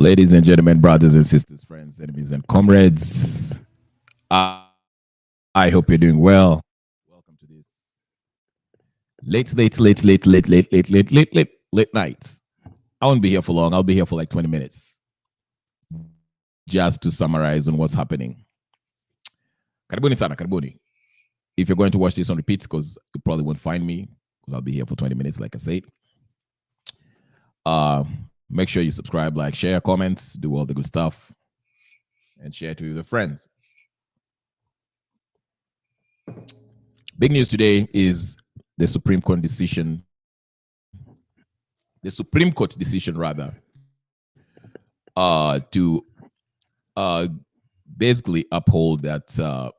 Ladies and gentlemen, brothers and sisters, friends, enemies, and comrades, I hope you're doing well. Welcome to this late night. I won't be here for long. I'll be here for like 20 minutes just to summarize on what's happening. Karibuni sana, karibuni. If you're going to watch this on repeat, because you probably won't find me, because I'll be here for 20 minutes, like I said. Make sure you subscribe, like, share, comment, do all the good stuff, and share it with your friends. Big news today is the Supreme Court decision. The Supreme Court decision, rather, to basically uphold that,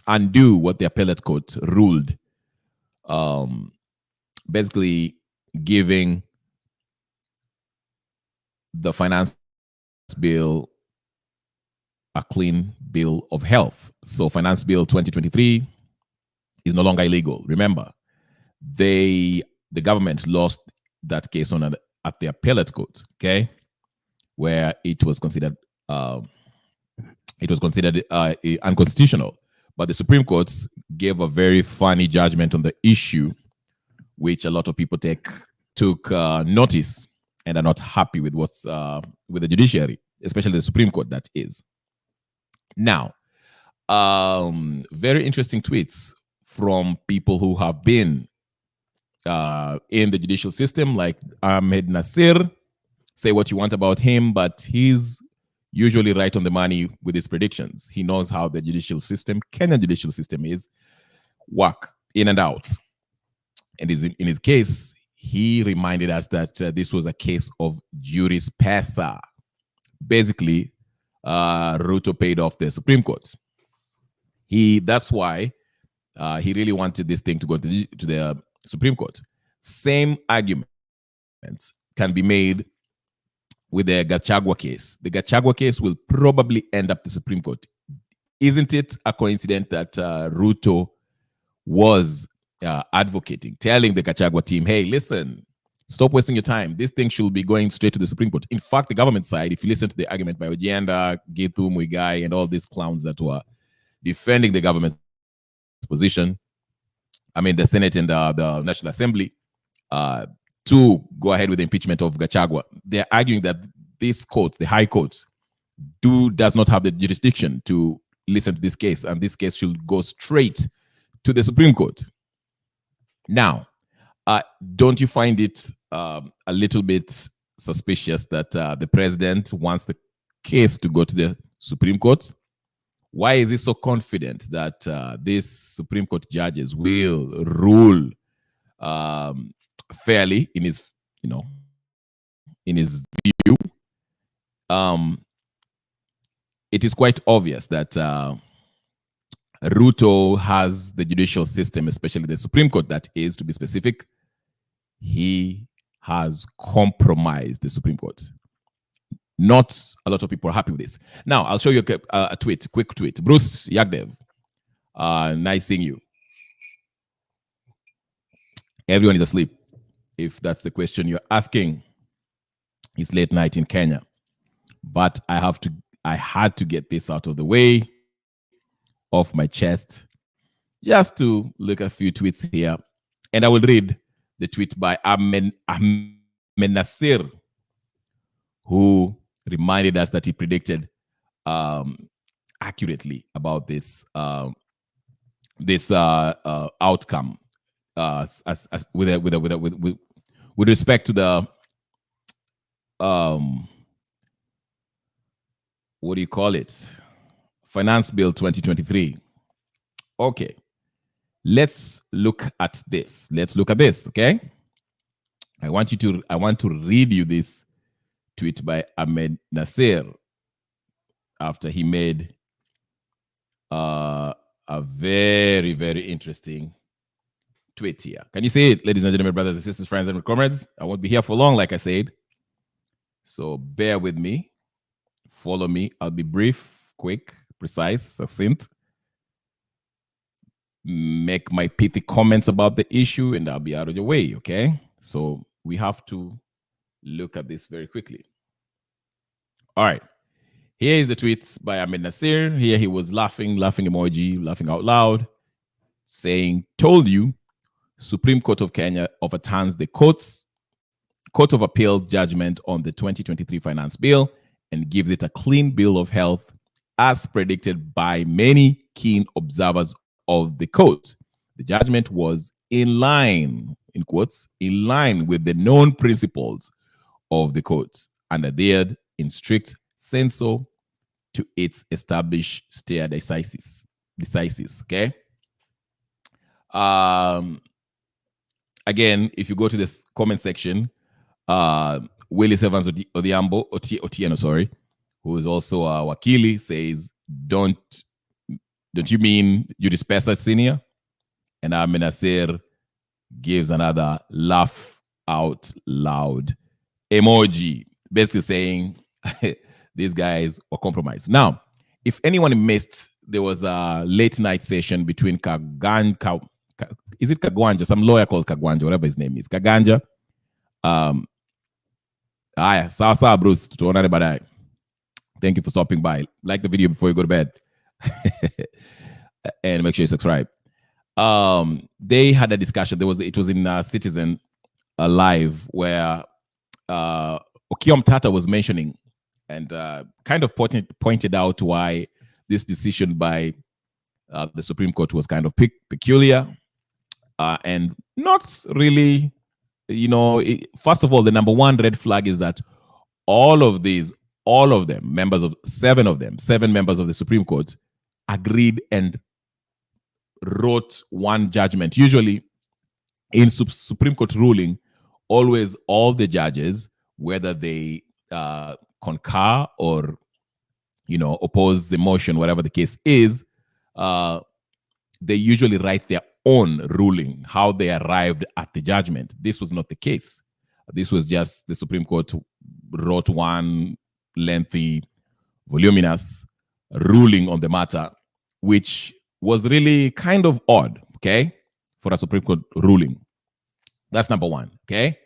undo what the appellate court ruled, basically giving the finance bill a clean bill of health. So Finance Bill 2023 is no longer illegal. Remember, the government lost that case on at the appellate court, okay, where it was considered unconstitutional. But the Supreme Court gave a very funny judgment on the issue, which a lot of people took notice and are not happy with what's with the judiciary, especially the Supreme Court, that is. Now, very interesting tweets from people who have been in the judicial system, like Ahmed Nasir. Say what you want about him, but he's usually right on the money with his predictions. He knows how the judicial system, Kenyan judicial system, is work in and out. And in his case, he reminded us that this was a case of juris pesa. Basically, Ruto paid off the Supreme Court. That's why he really wanted this thing to go to the Supreme Court. Same argument can be made with the Gachagua case. The Gachagua case will probably end up the Supreme Court. Isn't it a coincidence that Ruto was advocating, telling the Gachagua team, hey, listen, stop wasting your time. This thing should be going straight to the Supreme Court. In fact, the government side, if you listen to the argument by Ojienda, Gitu, Muigai, and all these clowns that were defending the government's position, I mean, the Senate and the National Assembly, to go ahead with the impeachment of Gachagua, they're arguing that this court, the High Court, does not have the jurisdiction to listen to this case, and this case should go straight to the Supreme Court. Now, don't you find it a little bit suspicious that the president wants the case to go to the Supreme Court? Why is he so confident that these Supreme Court judges will rule fairly in his, view? It is quite obvious that Ruto has the judicial system, especially the Supreme Court, that is, to be specific, he has compromised the Supreme Court. Not a lot of people are happy with this. Now, I'll show you a quick tweet. Bruce Yagdev, nice seeing you. Everyone is asleep, if that's the question you're asking. It's late night in Kenya. But I had to get this out of the way, off my chest, just to look at a few tweets here. And I will read the tweet by Ahmed Nasir, who reminded us that he predicted accurately about this outcome with respect to the what do you call it? Finance Bill 2023. Okay. Let's look at this. Okay? I want to read you this tweet by Ahmed Nasir after he made a very, very interesting tweet here. Can you see it, ladies and gentlemen, brothers and sisters, friends and comrades? I won't be here for long, like I said. So bear with me. Follow me. I'll be brief, quick, precise, succinct. Make my pithy comments about the issue, and I'll be out of your way, okay? So we have to look at this very quickly. All right. Here is the tweet by Ahmed Nasir. Here he was laughing emoji, laughing out loud, saying, "Told you, Supreme Court of Kenya overturns the Court of Appeals judgment on the 2023 finance bill and gives it a clean bill of health as predicted by many keen observers of the court. The judgment was in line, in quotes, in line with the known principles of the courts and adhered in strict censor to its established stare decisis. Okay. Again, if you go to this comment section, Willis Evans Otieno, sorry, who is also a wakili, says, "Don't you mean Judice Pesa Senior?" And Ahmed Nasir gives another laugh out loud emoji, basically saying these guys were compromised. Now, if anyone missed, there was a late night session between is it Kagwanja? Some lawyer called Kagwanja, whatever his name is. Kaganja. Sawa Bruce, tuonane baadaye. Thank you for stopping by. Like the video before you go to bed. And make sure you subscribe. They had a discussion. It was in Citizen Live where Okiom Tata was mentioning and kind of pointed out why this decision by the Supreme Court was kind of peculiar and not really, first of all, the number one red flag is that all of them, seven members of the Supreme Court, agreed and wrote one judgment. Usually in Supreme Court ruling, always all the judges, whether they concur or oppose the motion, whatever the case is, they usually write their own ruling, how they arrived at the judgment. This was not the case. This was just the Supreme Court wrote one lengthy, voluminous ruling on the matter, which was really kind of odd, okay, for a Supreme Court ruling. That's number one, okay?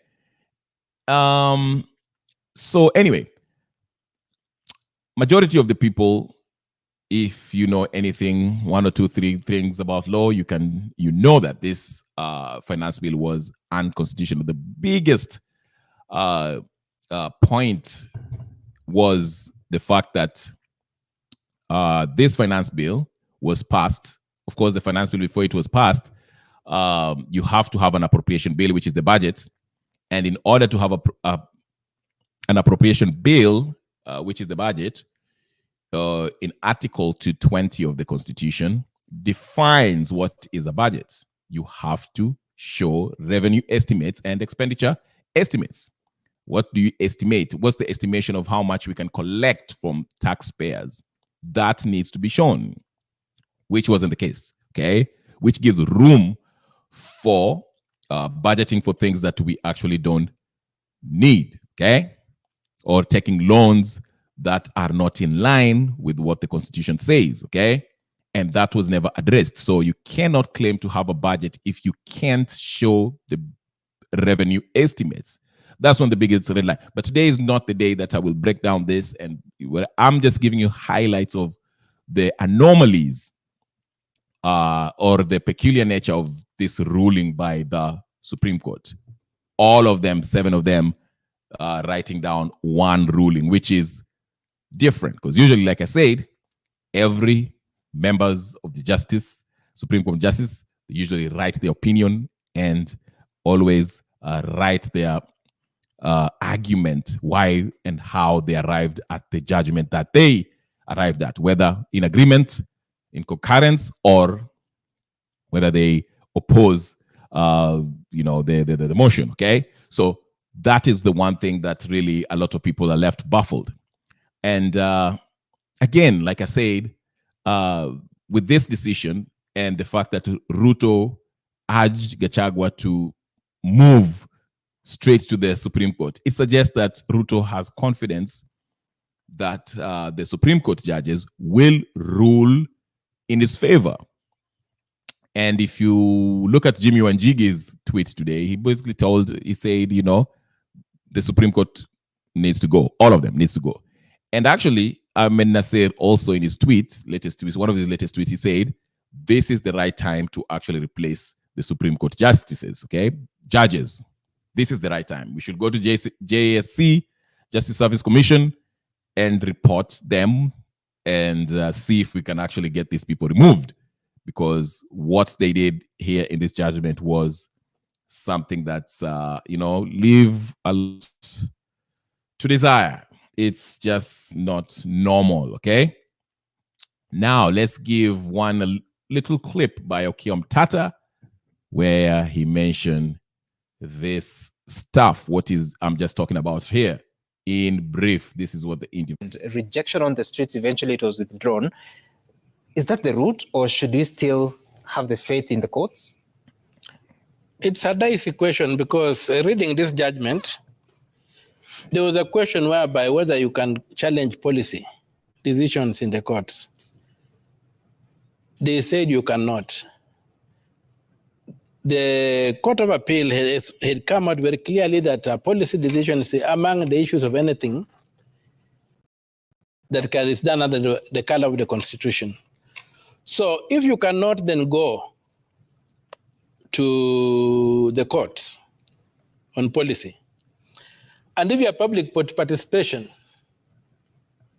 So anyway, majority of the people, if you know anything, one or two, three things about law, you know that this finance bill was unconstitutional. The biggest point was the fact that this finance bill was passed. Of course, the finance bill, before it was passed, you have to have an appropriation bill, which is the budget. And in order to have an appropriation bill, which is the budget, in Article 220 of the Constitution, defines what is a budget. You have to show revenue estimates and expenditure estimates. What do you estimate? What's the estimation of how much we can collect from taxpayers? That needs to be shown, which wasn't the case, okay? Which gives room for budgeting for things that we actually don't need, okay? Or taking loans that are not in line with what the Constitution says, okay? And that was never addressed. So you cannot claim to have a budget if you can't show the revenue estimates. That's one of the biggest red line. But today is not the day that I will break down this, and I'm just giving you highlights of the anomalies or the peculiar nature of this ruling by the Supreme Court. All of them, seven of them, writing down one ruling, which is different. Because usually, like I said, every members of the Supreme Court Justice, they usually write their opinion and always write their argument, why and how they arrived at the judgment that they arrived at, whether in agreement, in concurrence, or whether they oppose the motion, okay? So that is the one thing that really a lot of people are left baffled. And again, like I said, with this decision and the fact that Ruto urged Gachagua to move straight to the Supreme Court, it suggests that Ruto has confidence that the Supreme Court judges will rule in his favor. And if you look at Jimmy Wanjigi's tweet today, he basically said, the Supreme Court needs to go. All of them needs to go. And actually, Ahmed Nasser also in his one of his latest tweets, he said, this is the right time to actually replace the Supreme Court justices, judges. This is the right time. We should go to JSC, Justice Service Commission, and report them and see if we can actually get these people removed. Because what they did here in this judgment was something that's, leave a lot to desire. It's just not normal, okay? Now, let's give one little clip by Okiom Tata where he mentioned this stuff, I'm just talking about here. In brief, this is what the rejection on the streets, eventually it was withdrawn. Is that the route, or should we still have the faith in the courts? It's a dicey question because reading this judgment, there was a question whereby whether you can challenge policy decisions in the courts. They said you cannot. The Court of Appeal had come out very clearly that policy decisions are among the issues of anything that is done under the color of the Constitution. So if you cannot then go to the courts on policy, and if your public participation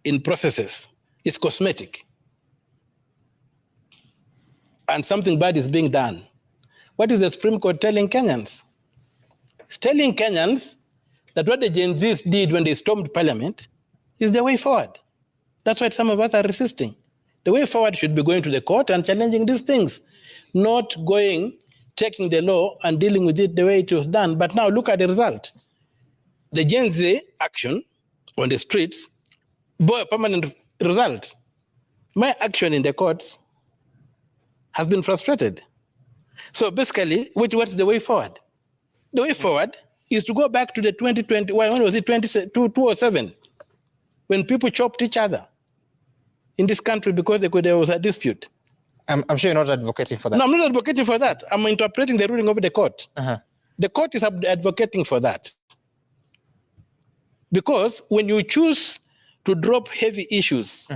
in processes is cosmetic, and something bad is being done, what is the Supreme Court telling Kenyans? It's telling Kenyans that what the Gen Zs did when they stormed Parliament is the way forward. That's why some of us are resisting. The way forward should be going to the court and challenging these things, not taking the law and dealing with it the way it was done. But now look at the result. The Gen Z action on the streets bore a permanent result. My action in the courts has been frustrated. So basically, what's the way forward? The way forward is to go back to the 2020, when was it, 2007, when people chopped each other in this country because there was a dispute. I'm sure you're not advocating for that. No, I'm not advocating for that. I'm interpreting the ruling of the court. The court is advocating for that. Because when you choose to drop heavy issues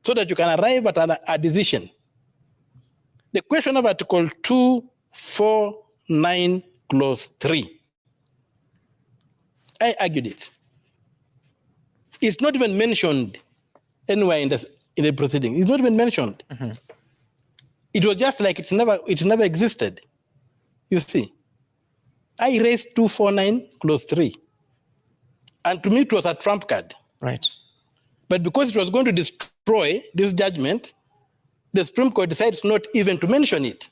so that you can arrive at a decision, the question of Article 249, Clause 3, I argued it. It's not even mentioned anywhere in the proceeding. It's not even mentioned. It was just like it never existed. You see, I raised 249, Clause 3. And to me, it was a trump card. Right. But because it was going to destroy this judgment, the Supreme Court decided not even to mention it,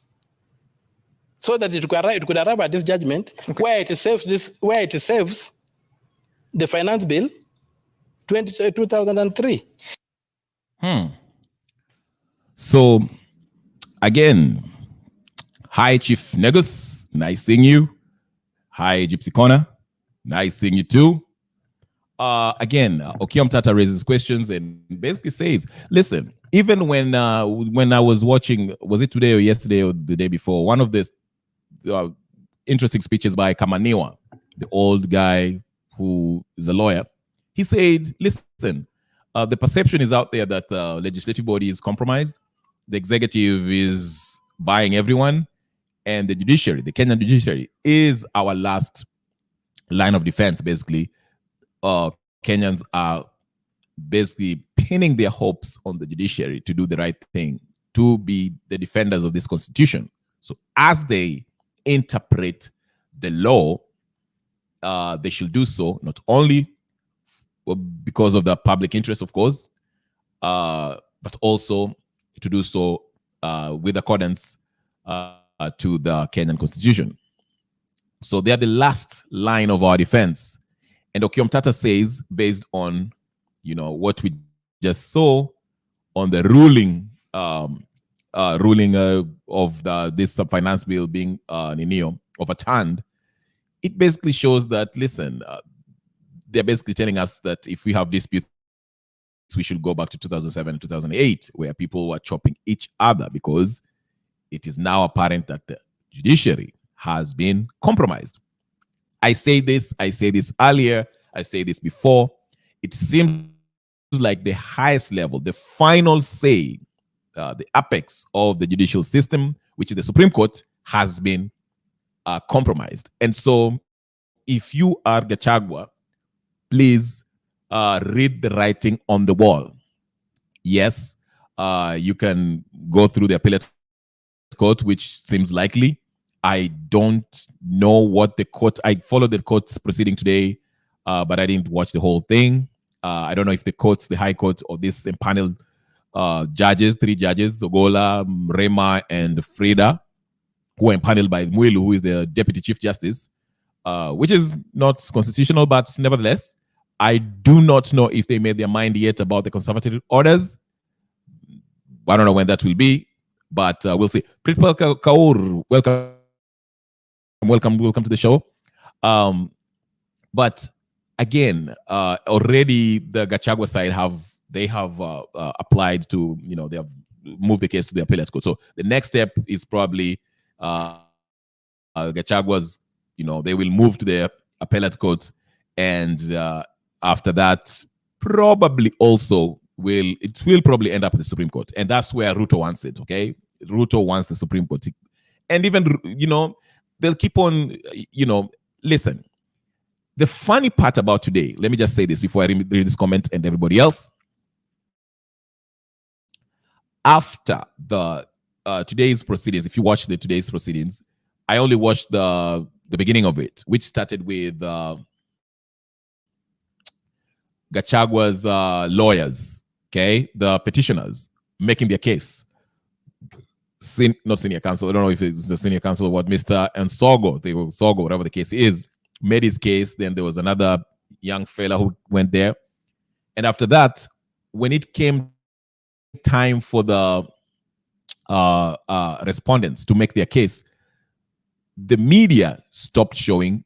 so that it could arrive at this judgment where it saves the Finance Bill 2003. So, again, hi, Chief Negus. Nice seeing you. Hi, Gypsy Corner. Nice seeing you too. Again, Okiom Tata raises questions and basically says, listen, even when I was watching, was it today or yesterday or the day before, one of the interesting speeches by Kamaniwa, the old guy who is a lawyer, he said, listen, the perception is out there that the legislative body is compromised, the executive is buying everyone, and the judiciary, the Kenyan judiciary, is our last line of defense, basically. Kenyans are basically pinning their hopes on the judiciary to do the right thing, to be the defenders of this constitution. So as they interpret the law, they should do so not only because of the public interest, of course, but also to do so with accordance to the Kenyan constitution. So they are the last line of our defense. And Okiom Tata says, based on what we just saw on the ruling of this finance bill being overturned, it basically shows that, listen, they're basically telling us that if we have disputes, we should go back to 2007 and 2008, where people were chopping each other, because it is now apparent that the judiciary has been compromised. I say this earlier, I say this before. It seems like the highest level, the final say, the apex of the judicial system, which is the Supreme Court, has been compromised. And so, if you are Gachagua, please read the writing on the wall. Yes, you can go through the appellate court, which seems likely. I don't know what the court, I followed the court's proceeding today, but I didn't watch the whole thing. I don't know if the courts, the High Court, or this empaneled judges, 3 judges, Ogola, Rema, and Frida, who are empaneled by Mwilu, who is the Deputy Chief Justice, which is not constitutional, but nevertheless, I do not know if they made their mind yet about the conservative orders. I don't know when that will be, but we'll see. Pritpal Kaur, welcome to the show. But again, already the Gachagua side have applied to, they have moved the case to the appellate court. So the next step is probably Gachagua's, they will move to the appellate court, and after that, probably also will probably end up at the Supreme Court, and that's where Ruto wants it. Okay, Ruto wants the Supreme Court, and even they'll keep on. Listen. The funny part about today, let me just say this before I read this comment and everybody else. After the today's proceedings, if you watch the today's proceedings, I only watched the beginning of it, which started with Gachagua's lawyers, okay, the petitioners making their case. Not senior counsel, I don't know if it's the senior counsel or what, Mr. Nsogo, Sogo, whatever the case is, made his case. Then there was another young fella who went there. And after that, when it came time for the respondents to make their case, the media stopped showing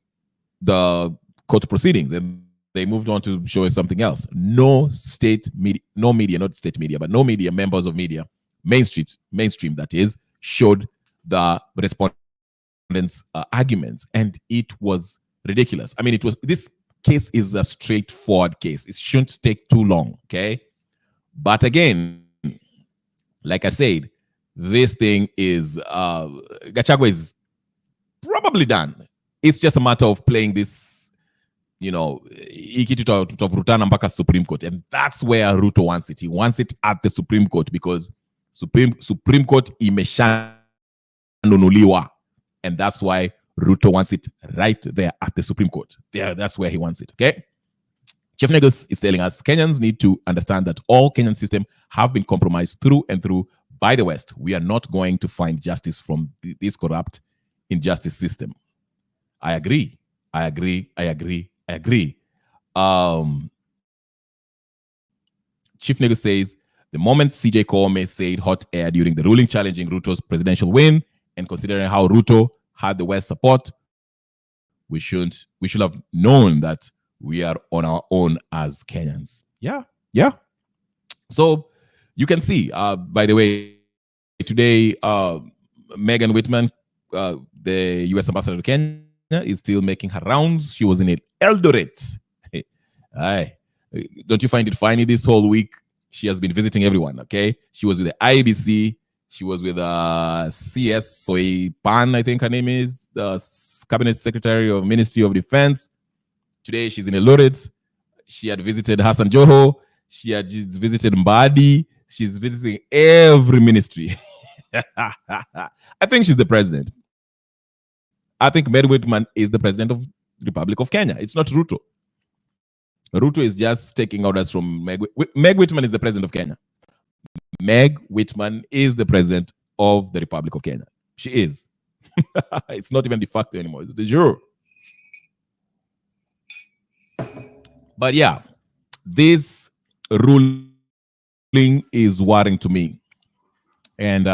the court proceedings and they moved on to showing something else. No media, members of media, mainstream that is, showed the respondents' arguments, and it was ridiculous. I mean, this case is a straightforward case. It shouldn't take too long, okay? But again, like I said, this thing is Gachagua is probably done. It's just a matter of playing this, tutavurutana mpaka Supreme Court, and that's where Ruto wants it. He wants it at the Supreme Court because Supreme Court imeshanunuliwa, and that's why Ruto wants it right there at the Supreme Court. There, that's where he wants it. Okay. Chief Negus is telling us Kenyans need to understand that all Kenyan systems have been compromised through and through by the West. We are not going to find justice from this corrupt injustice system. I agree. Chief Negus says the moment CJ Koome said hot air during the ruling challenging Ruto's presidential win, and considering how Ruto had the West support, we should have known that we are on our own as Kenyans. Yeah. So you can see, by the way, today, Megan Whitman, the U.S. ambassador to Kenya, is still making her rounds. She was in Eldoret. Aye. Don't you find it funny this whole week? She has been visiting everyone, okay? She was with the IBC. She was with CS Soipan, I think her name is, the Cabinet Secretary of Ministry of Defense. Today, she's in Eldoret. She had visited Hassan Joho. She had visited Mbadi. She's visiting every ministry. I think she's the president. I think Meg Whitman is the president of the Republic of Kenya. It's not Ruto. Ruto is just taking orders from Meg. Meg Whitman is the president of Kenya. Meg Whitman is the president of the Republic of Kenya. She is. It's not even de facto anymore. It's de jure. But yeah, this ruling is worrying to me. And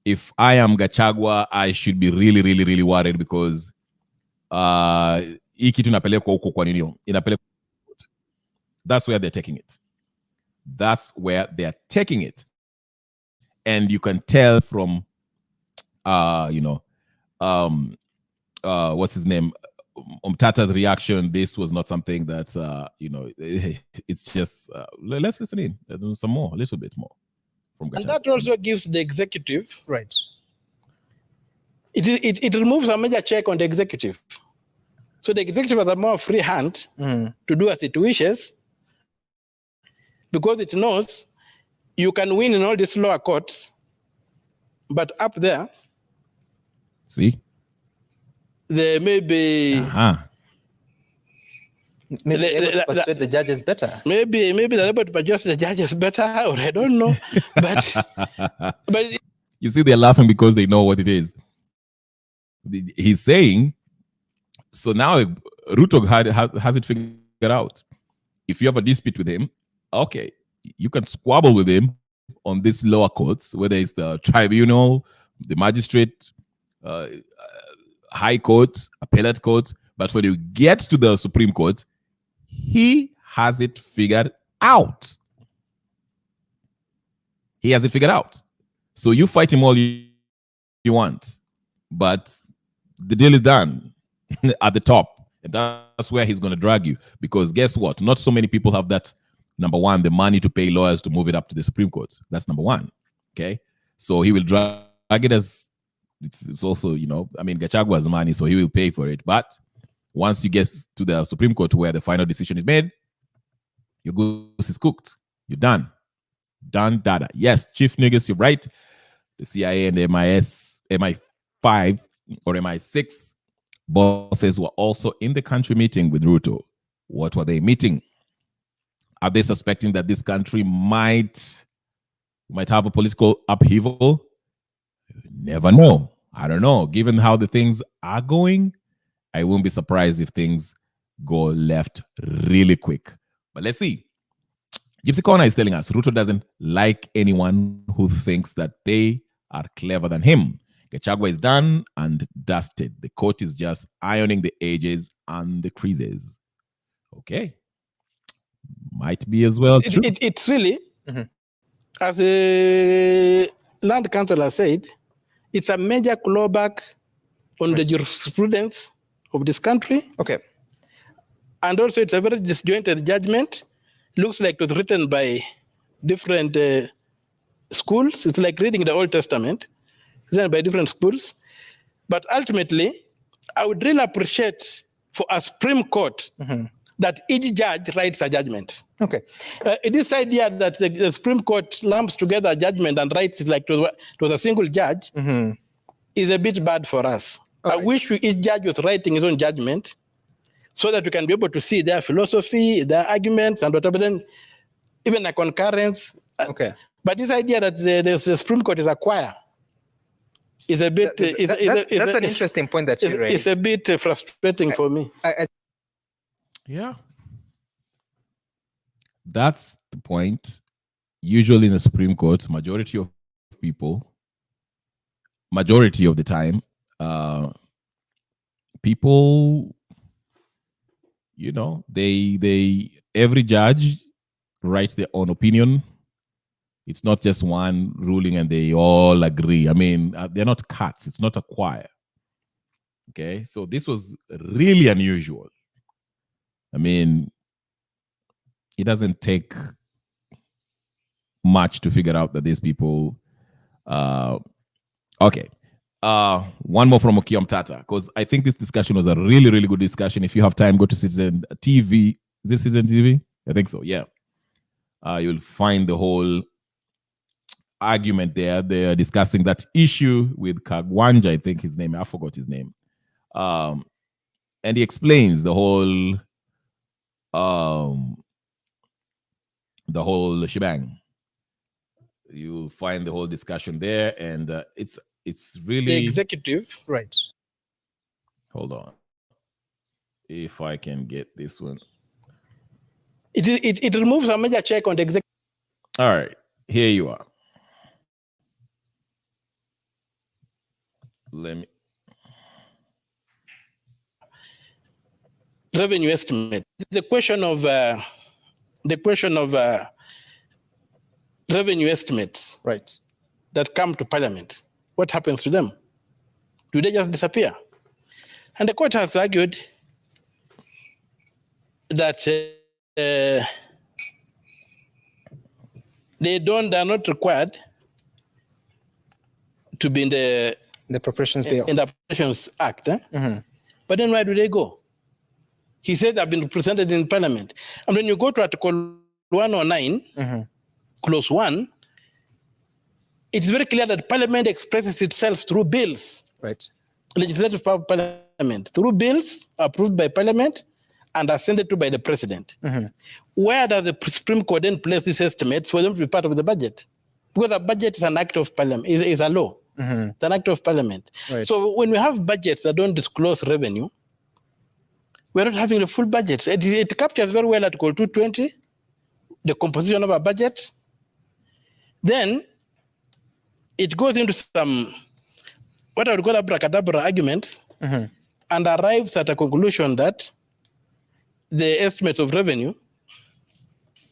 if I am Gachagua, I should be really, really, really worried because hii kitu inapelekwa huko kwa nini? That's where they're taking it. That's where they're taking it. And you can tell from, what's his name? Tata's reaction, this was not something that, it's just, let's listen in. Some more, a little bit more from And Gachagua. that also gives the executive, Right. it removes a major check on the executive. So the executive has a more free hand to do as it wishes, because it knows you can win in all these lower courts, but up there, See? there may be Maybe they're able to persuade the judges better. maybe they're able to adjust the judges better, or I don't know. But you see, they're laughing because they know what it is. He's saying, so now Ruto has it figured out. If you have a dispute with him, okay, you can squabble with him on these lower courts, whether it's the tribunal, the magistrate, high court, appellate court. But when you get to the Supreme Court, he has it figured out. He has it figured out. So you fight him all you want, but the deal is done at the top. And that's where he's going to drag you. Because guess what? Not so many people have that, number one, the money to pay lawyers to move it up to the Supreme Court. That's number one. Okay? So he will drag it as, it's also, Gachagua has money, so he will pay for it. But once you get to the Supreme Court where the final decision is made, your goose is cooked. You're done. Done, data. Yes, Chief Niggas, you're right. The CIA and the MI5 or MI6 bosses were also in the country meeting with Ruto. What were they meeting? Are they suspecting that this country might have a political upheaval? Never know. I don't know. Given how the things are going, I won't be surprised if things go left really quick. But let's see. Gypsy Corner is telling us Ruto doesn't like anyone who thinks that they are clever than him. Gachagua is done and dusted. The court is just ironing the edges and the creases. Okay. Might be as well. It's really, as the land councillor said, it's a major clawback on the jurisprudence of this country. Okay. And also it's a very disjointed judgment. Looks like it was written by different schools. It's like reading the Old Testament, written by different schools. But ultimately, I would really appreciate for a Supreme Court that each judge writes a judgment. Okay. This idea that the Supreme Court lumps together a judgment and writes it like it was a single judge is a bit bad for us. I wish each judge was writing his own judgment so that we can be able to see their philosophy, their arguments, and whatever. Then even a concurrence. Okay. But this idea that the Supreme Court is a choir is a bit. That's an interesting point that you raised. It's a bit frustrating for me. Yeah. That's the point. Usually in the Supreme Court, majority of the time, people, every judge writes their own opinion. It's not just one ruling and they all agree. I mean, they're not cats. It's not a choir. Okay, so this was really unusual. I mean, it doesn't take much to figure out that these people. Okay. One more from Okiom Tata, because I think this discussion was a really, really good discussion. If you have time, go to Citizen TV. Is it Citizen TV? I think so, yeah. You'll find the whole argument there. They're discussing that issue with Kagwanja, I think his name. I forgot his name. And he explains the whole shebang. You'll find the whole discussion there, and it's really the executive, right? Hold on, if I can get this one. It removes a major check on the executive. All right, here you are. Let me. Revenue estimate. The question of revenue estimates, right, that come to Parliament. What happens to them? Do they just disappear? And the court has argued that they're not required to be in the appropriations bill. in the Appropriations Act. But then where do they go? He said they've been presented in Parliament. And when you go to Article 109, Clause 1, it's very clear that Parliament expresses itself through bills. Right. Legislative power of Parliament, through bills approved by Parliament and assented to by the President. Where does the Supreme Court then place these estimates for them to be part of the budget? Because a budget is an act of Parliament, is a law. It's an act of Parliament. Right. So when we have budgets that don't disclose revenue, we're not having the full budgets. It captures very well Article 220, the composition of a budget. Then it goes into some, what I would call abracadabra arguments, and arrives at a conclusion that the estimates of revenue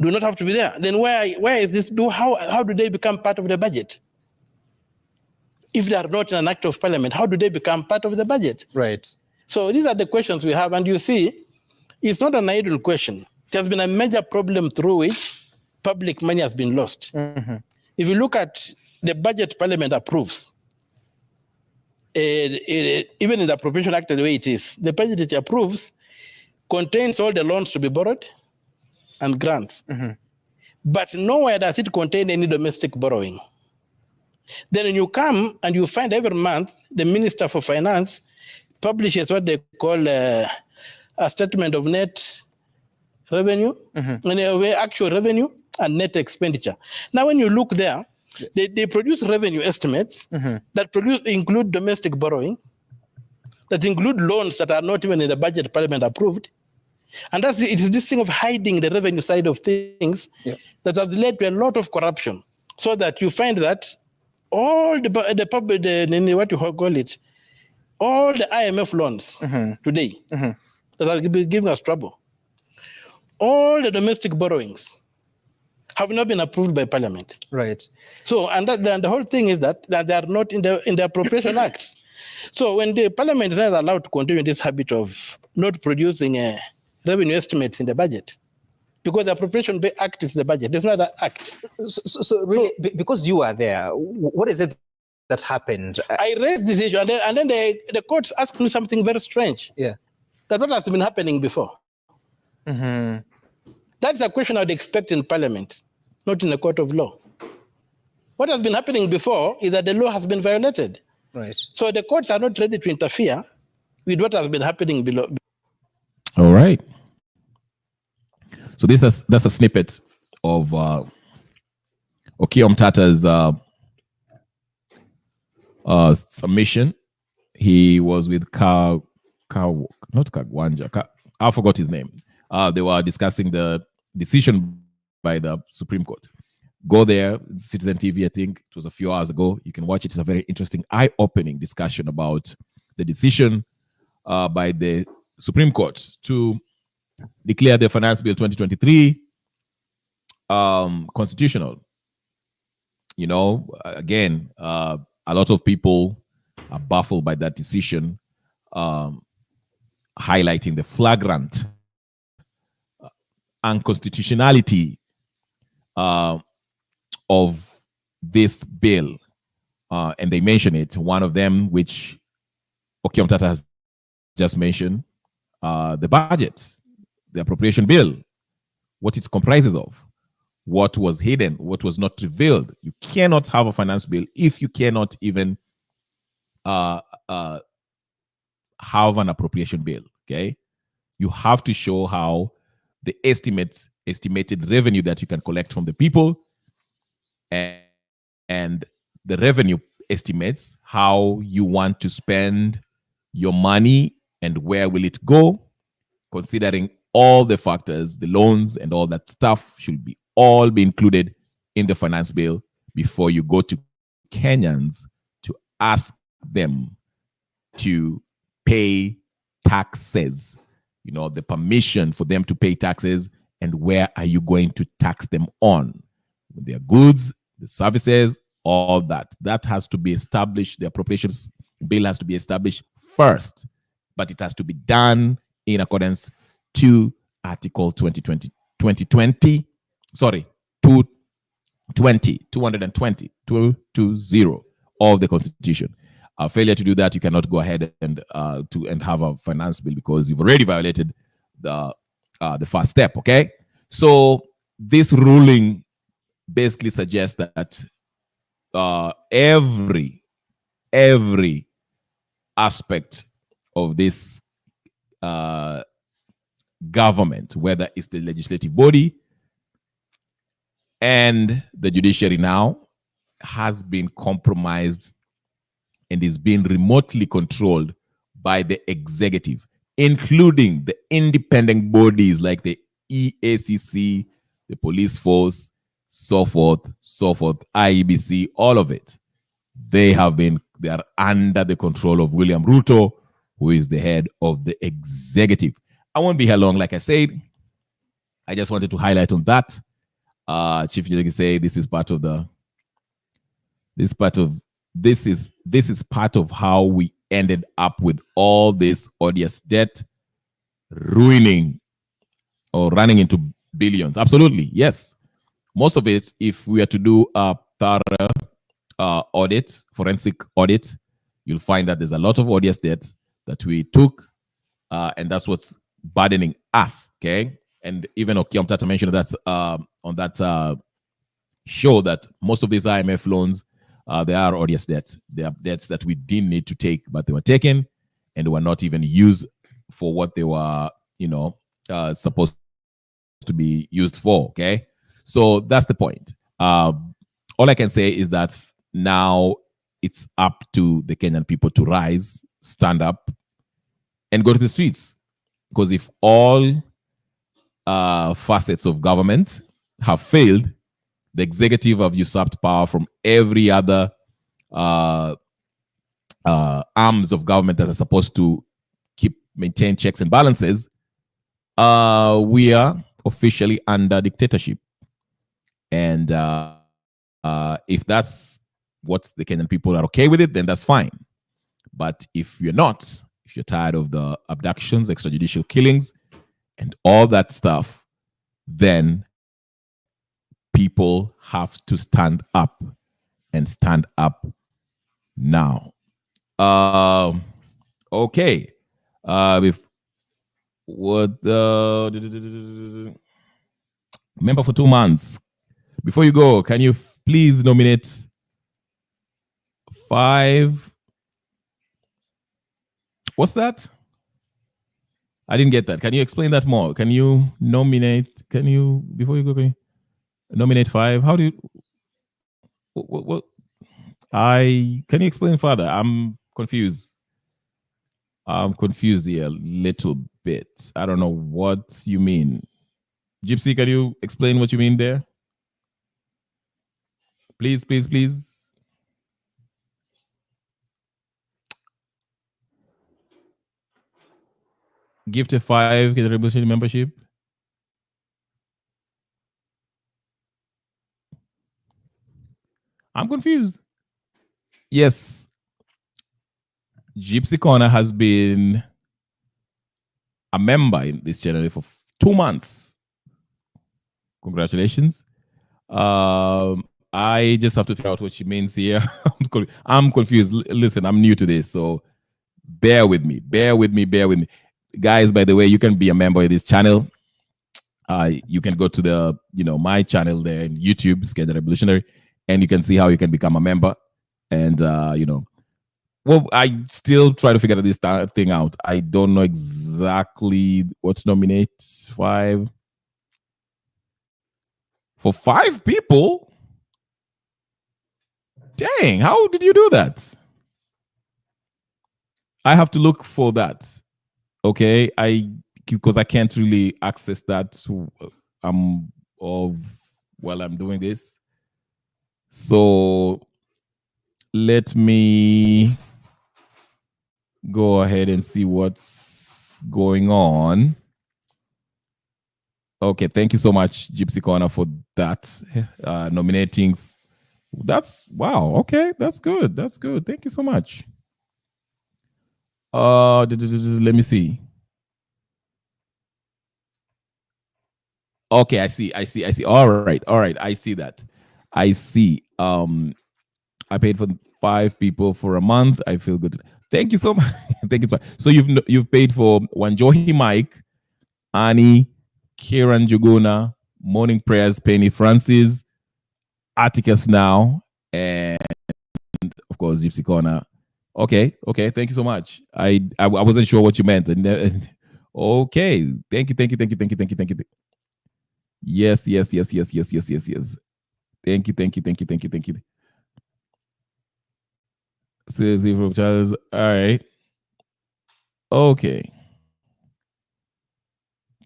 do not have to be there. Then where is this? How do they become part of the budget? If they are not an act of Parliament, how do they become part of the budget? Right. So these are the questions we have. And you see, it's not an idle question. It has been a major problem through which public money has been lost. If you look at the budget Parliament approves, even in the Appropriation Act, the way it is, the budget it approves contains all the loans to be borrowed and grants. But nowhere does it contain any domestic borrowing. Then when you come and you find every month, the Minister for Finance publishes what they call a statement of net revenue, actual revenue and net expenditure. Now, when you look there, they produce revenue estimates that include domestic borrowing, that include loans that are not even in the budget Parliament approved. And it is this thing of hiding the revenue side of things that has led to a lot of corruption. So that you find that all the what you call it, all the IMF loans today that are giving us trouble, all the domestic borrowings have not been approved by Parliament. Right. So, and the whole thing is that they are not in the Appropriation Acts. So when the Parliament is not allowed to continue this habit of not producing revenue estimates in the budget, because the Appropriation Act is the budget, it's not an act. So really, because you are there, what is it that happened? I raised this issue, and then the courts asked me something very strange. Yeah. That what has been happening before. That's a question I'd expect in Parliament, not in a court of law. What has been happening before is that the law has been violated. Right. So the courts are not ready to interfere with what has been happening below. All right. So that's a snippet of Okiya Omtata's submission. He was with not Kagwanja. I forgot his name. They were discussing the decision by the Supreme Court. Go there, Citizen TV, I think it was a few hours ago. You can watch it. It's a very interesting, eye-opening discussion about the decision by the Supreme Court to declare the Finance Bill 2023 constitutional. You know, again, a lot of people are baffled by that decision, highlighting the flagrant unconstitutionality of this bill. And they mention it. One of them, which Okiya Omtata has just mentioned, the budget, the appropriation bill, what it comprises of, what was hidden, what was not revealed. You cannot have a finance bill if you cannot even have an appropriation bill, okay? You have to show how the estimated revenue that you can collect from the people and the revenue estimates how you want to spend your money and where will it go, considering all the factors, the loans and all that stuff should be all be included in the finance bill before you go to Kenyans to ask them to pay taxes, you know, the permission for them to pay taxes, and where are you going to tax them on? Their goods, the services, all that. That has to be established. The appropriations bill has to be established first, but it has to be done in accordance to Article 220, sorry, 220 of the Constitution. Failure to do that, you cannot go ahead and have a finance bill because you've already violated the first step. Okay, so this ruling basically suggests that every aspect of this government, whether it's the legislative body and the judiciary now, has been compromised and is being remotely controlled by the executive, including the independent bodies like the EACC, the police force, so forth, IEBC, all of it. They are under the control of William Ruto, who is the head of the executive. I won't be here long, like I said. I just wanted to highlight on that. Chief Judge say this is part of how we ended up with all this odious debt, ruining or running into billions. Absolutely, yes. Most of it, if we are to do a thorough audit, forensic audit, you'll find that there's a lot of odious debt that we took, and that's what's burdening us. Okay, and even Okiom Tata mentioned that on that show that most of these IMF loans, they are odious debts. They are debts that we didn't need to take, but they were taken and were not even used for what they were, supposed to be used for. Okay, so that's the point. All I can say is that now it's up to the Kenyan people to rise, stand up, and go to the streets. Because if all facets of government have failed, the executive have usurped power from every other arms of government that are supposed to maintain checks and balances, we are officially under dictatorship. And if that's what the Kenyan people are okay with it, then that's fine. But if you're not, if you're tired of the abductions, extrajudicial killings, and all that stuff, then people have to stand up and stand up now. Okay. Member for 2 months. Before you go, can you please nominate 5? What's that? I didn't get that. Can you explain that more? Can you nominate? Can you, before you go, can you nominate 5? How do you? What? Can you explain further? I'm confused. I'm confused here a little bit. I don't know what you mean. Gypsy, can you explain what you mean there? Please, please, please. Gift a 5, get a revolution membership. I'm confused. Yes. Gypsy Corner has been a member in this channel for 2 months. Congratulations. I just have to figure out what she means here. I'm confused. Listen, I'm new to this, so bear with me. Guys, by the way, you can be a member of this channel. You can go to the, my channel there in YouTube, Sketch Revolutionary, and you can see how you can become a member. And, well, I still try to figure this thing out. I don't know exactly what to nominate. 5. For 5 people? Dang, how did you do that? I have to look for that. Okay, because I can't really access that while I'm doing this. So let me go ahead and see what's going on. Okay, thank you so much, Gypsy Corner, for that nominating. That's wow. Okay, that's good. That's good. Thank you so much. Let me see. Okay, I see. All right. I see that. I see. I paid for 5 people for a month. I feel good. Thank you so much. Thank you so much. So you've paid for Wanjohi Mike, Annie, Kieran Juguna, Morning Prayers, Penny Francis, Atticus Now, and of course Gypsy Corner. Okay. Thank you so much. I wasn't sure what you meant. Okay. Thank you. Yes. Thank you. Seriously from Charles. All right. Okay.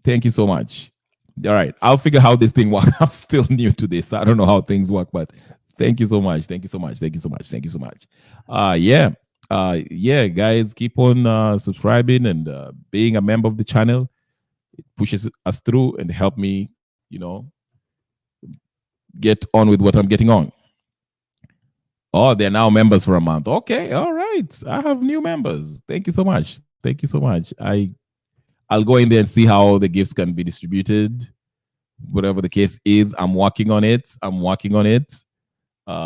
Thank you so much. All right. I'll figure how this thing works. I'm still new to this. I don't know how things work, but thank you so much. Yeah. Yeah, guys, keep on subscribing and being a member of the channel. It pushes us through and help me, get on with what I'm getting on. Oh, they're now members for a month. Okay, all right. I have new members. Thank you so much. I'll go in there and see how the gifts can be distributed. Whatever the case is, I'm working on it.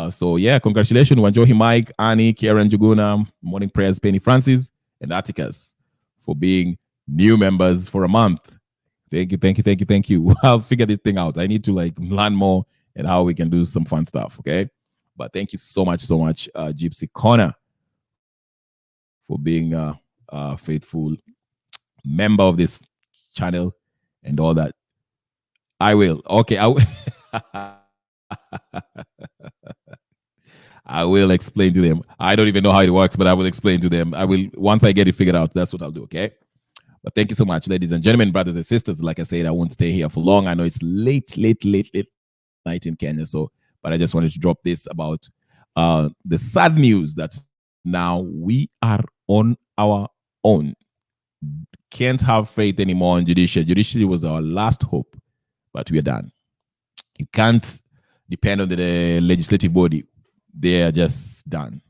So yeah, congratulations, Wanjohi Mike, Annie, Kieran Juguna, Morning Prayers, Penny Francis, and Atticus for being new members for a month. Thank you. I'll figure this thing out. I need to learn more and how we can do some fun stuff. Okay. But thank you so much, Gypsy Corner, for being a faithful member of this channel and all that. I will. Okay. I will explain to them. I don't even know how it works, but I will explain to them. I will, once I get it figured out, that's what I'll do. Okay. But thank you so much, ladies and gentlemen, brothers and sisters. Like I said, I won't stay here for long. I know it's late night in Kenya. But I just wanted to drop this about the sad news that now we are on our own. Can't have faith anymore in Judiciary. Judiciary was our last hope, but we are done. You can't depend on the legislative body. They are just done.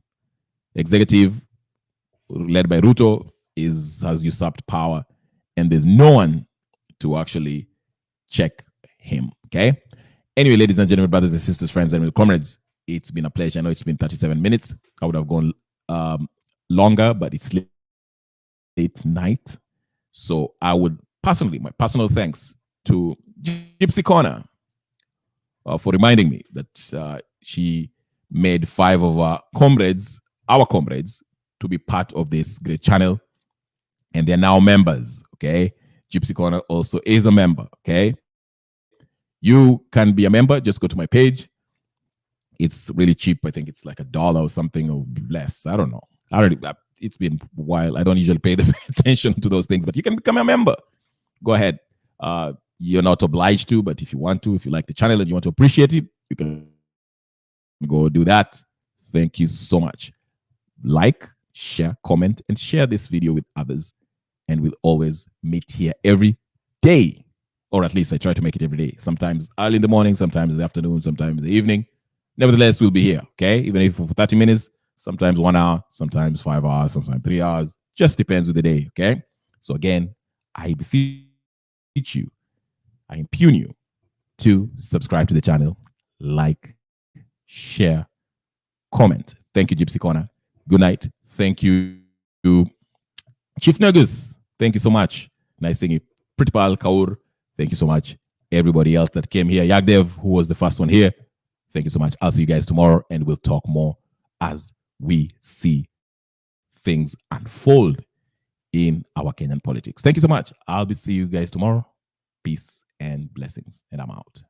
Executive, led by Ruto, has usurped power, and there's no one to actually check him. Okay. Anyway, ladies and gentlemen, brothers and sisters, friends and comrades, it's been a pleasure. I know it's been 37 minutes. I would have gone longer, but it's late night. So I would my personal thanks to Gypsy Corner for reminding me that she made 5 of our comrades, to be part of this great channel. And they're now members, okay? Gypsy Corner also is a member, okay? You can be a member. Just go to my page. It's really cheap. I think it's like $1 or something or less. I don't know. It's been a while. I don't usually pay the attention to those things, but you can become a member. Go ahead. You're not obliged to, but if you want to, if you like the channel and you want to appreciate it, you can go do that. Thank you so much. Like, share, comment, and share this video with others. And we'll always meet here every day. Or at least I try to make it every day. Sometimes early in the morning, sometimes in the afternoon, sometimes in the evening. Nevertheless, we'll be here, okay? Even if for 30 minutes, sometimes 1 hour, sometimes 5 hours, sometimes 3 hours. Just depends with the day, okay? So again, I beseech you, I impugn you to subscribe to the channel, like, share, comment. Thank you, Gypsy Corner. Good night. Thank you, Chief Negus. Thank you so much. Nice seeing you. Pritpal Kaur. Thank you so much. Everybody else that came here. Yagdev, who was the first one here. Thank you so much. I'll see you guys tomorrow, and we'll talk more as we see things unfold in our Kenyan politics. Thank you so much. I'll be seeing you guys tomorrow. Peace and blessings. And I'm out.